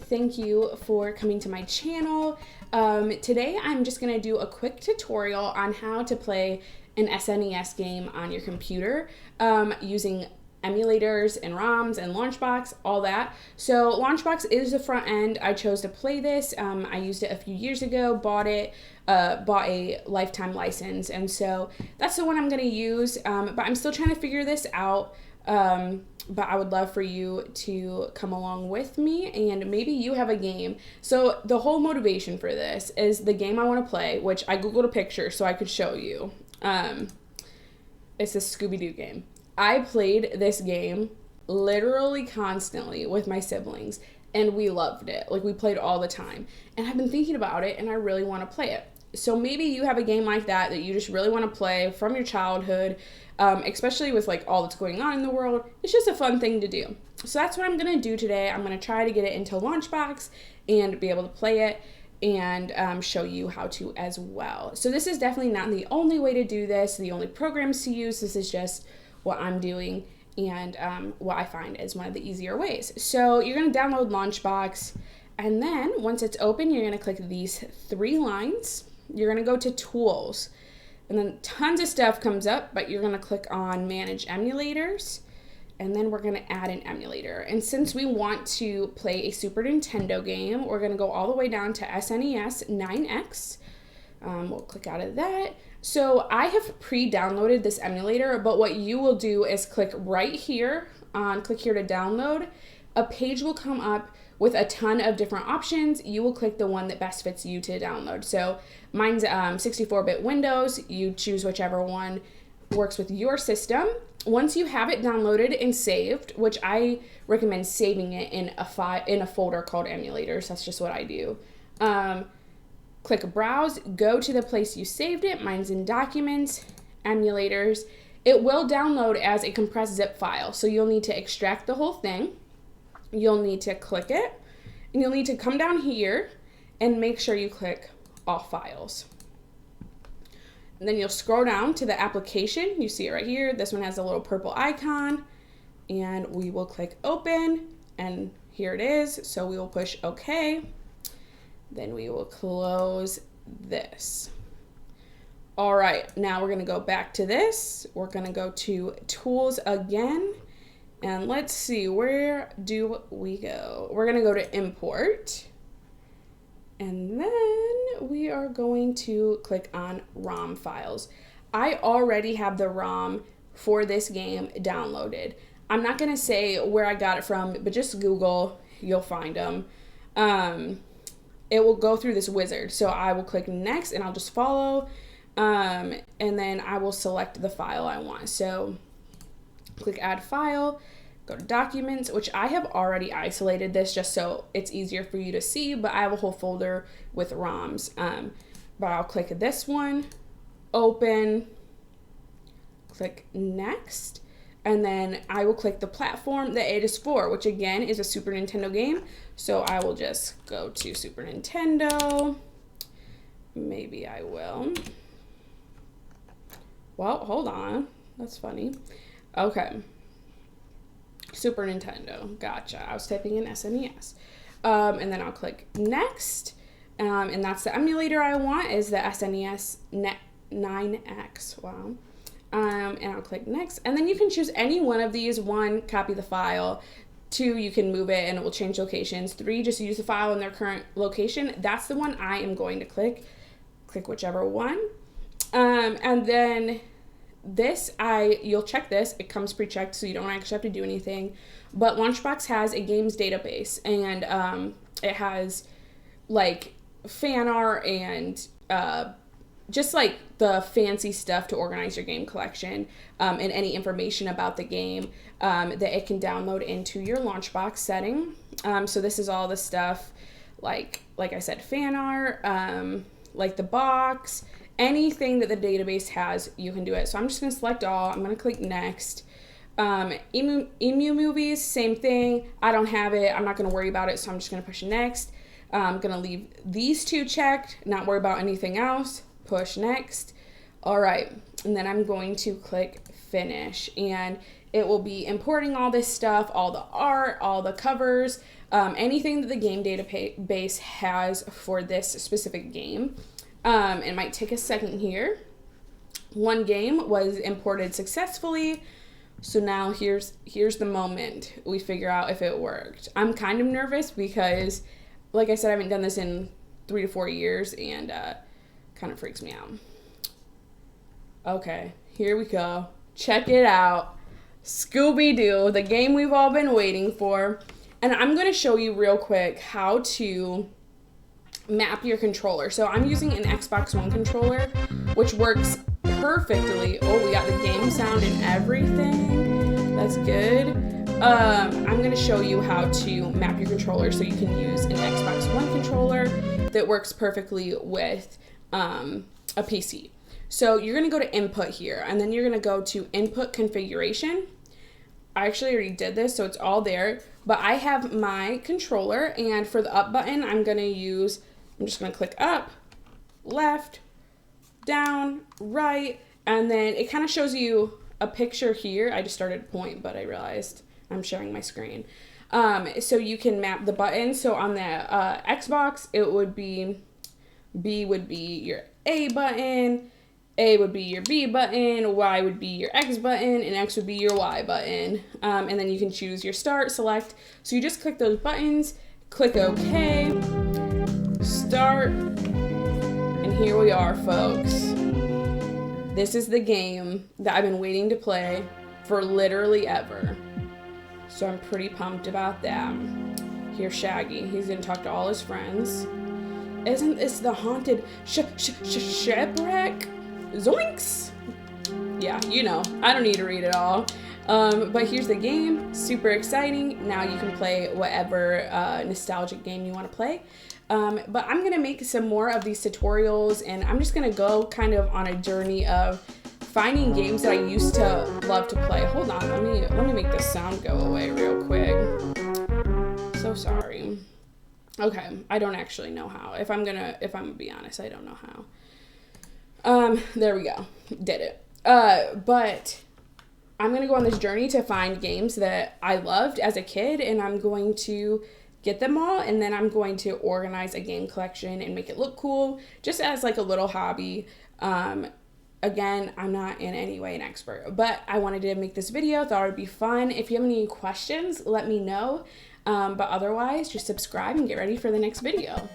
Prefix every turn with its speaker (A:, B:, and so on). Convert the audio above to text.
A: thank you for coming to my channel. Today I'm just going to do a quick tutorial on how to play an SNES game on your computer using emulators and ROMs and Launchbox, all that. So Launchbox is the front end. I chose to play this. I used it a few years ago, bought a lifetime license, and so that's the one I'm going to use, but I'm still trying to figure this out. But I would love for you to come along with me, and maybe you have a game. So the whole motivation for this is the game I want to play, which I googled a picture so I could show you. It's a Scooby game. I played this game literally constantly with my siblings, and we loved it. Like, we played all the time. And I've been thinking about it, and I really want to play it. So maybe you have a game like that you just really want to play from your childhood, especially with like all that's going on in the world. It's just a fun thing to do. So that's what I'm going to do today. I'm going to try to get it into Launchbox and be able to play it and show you how to as well. So this is definitely not the only way to do this, the only programs to use. This is just what I'm doing and what I find is one of the easier ways. So you're going to download Launchbox, and then once it's open, you're going to click these three lines. You're going to go to Tools, and then tons of stuff comes up, but you're going to click on Manage Emulators, and then we're going to add an emulator. And since we want to play a Super Nintendo game, we're going to go all the way down to SNES9X. We'll click out of that. So I have pre-downloaded this emulator, but what you will do is click right here click here to download. A page will come up with a ton of different options. You will click the one that best fits you to download. So mine's 64-bit Windows. You choose whichever one works with your system. Once you have it downloaded and saved, which I recommend saving it in a folder called emulators. That's just what I do. Click Browse, go to the place you saved it. Mine's in Documents, Emulators. It will download as a compressed zip file, so you'll need to extract the whole thing. You'll need to click it, and you'll need to come down here and make sure you click All Files. And then you'll scroll down to the application. You see it right here. This one has a little purple icon, and we will click Open, and here it is. So we will push OK. Then we will close this. All right, now we're going to go back to this. We're going to go to Tools again. And let's see, where do we go? We're going to go to Import. And then we are going to click on ROM files. I already have the ROM for this game downloaded. I'm not going to say where I got it from, but just Google, you'll find them. It will go through this wizard. So I will click Next, and I'll just follow. And then I will select the file I want. So click Add File, go to Documents, which I have already isolated this just so it's easier for you to see, but I have a whole folder with ROMs. But I'll click this one, Open, click Next, and then I will click the platform that it is for, which again is a Super Nintendo game. So I will just go to Super Nintendo. Maybe I will. Well, hold on. That's funny. Okay. Super Nintendo. Gotcha. I was typing in SNES. And then I'll click Next. And that's the emulator I want, is the SNES9X. Wow. And I'll click Next. And then you can choose any one of these. 1, copy the file. 2, you can move it and it will change locations. 3, just use the file in their current location. That's the one I am going to click. Click whichever one. And then this, you'll check this. It comes pre-checked, so you don't actually have to do anything. But Launchbox has a games database, and it has like fan art and just like the fancy stuff to organize your game collection, and any information about the game that it can download into your Launchbox setting. So this is all the stuff like I said, fan art, like the box, anything that the database has, you can do it. So I'm just going to select all. I'm going to click Next. Emu movies, same thing. I don't have it. I'm not going to worry about it, so I'm just going to push Next. I'm going to leave these two checked, not worry about anything else. Push Next. All right, and then I'm going to click finish. And it will be importing all this stuff, all the art, all the covers, anything that the game database has for this specific game. It might take a second here. One game was imported successfully. So now here's the moment we figure out if it worked. I'm kind of nervous because, like I said, I haven't done this in 3 to 4 years, and kind of freaks me out. Okay, here we go. Check it out. Scooby-Doo, the game we've all been waiting for. And I'm going to show you real quick how to map your controller. So I'm using an Xbox One controller, which works perfectly. Oh, we got the game sound and everything. That's good. I'm going to show you how to map your controller so you can use an Xbox One controller that works perfectly with a PC. So you're going to go to input here, and then you're going to go to input configuration. I actually already did this, so it's all there, but I have my controller, and for the up button, I'm just going to click up, left, down, right, and then it kind of shows you a picture here. I just started to point, but I realized I'm sharing my screen. So you can map the buttons. So on the Xbox, it would be, B would be your A button, A would be your B button, Y would be your X button, and X would be your Y button. And then you can choose your start, select. So you just click those buttons, click OK, start, and here we are, folks. This is the game that I've been waiting to play for literally ever. So I'm pretty pumped about that. Here's Shaggy. He's gonna talk to all his friends. Isn't this the haunted shipwreck? Zoinks! Yeah, you know, I don't need to read it all. But here's the game, super exciting. Now you can play whatever nostalgic game you want to play. But I'm gonna make some more of these tutorials, and I'm just gonna go kind of on a journey of finding games that I used to love to play. Hold on, let me make the sound go away real quick. So sorry. Okay, I don't actually know how. If I'm gonna be honest, I don't know how. There we go. Did it. But I'm gonna go on this journey to find games that I loved as a kid, and I'm going to get them all, and then I'm going to organize a game collection and make it look cool, just as like a little hobby. Again, I'm not in any way an expert, but I wanted to make this video, thought it would be fun. If you have any questions, let me know. But otherwise, just subscribe and get ready for the next video.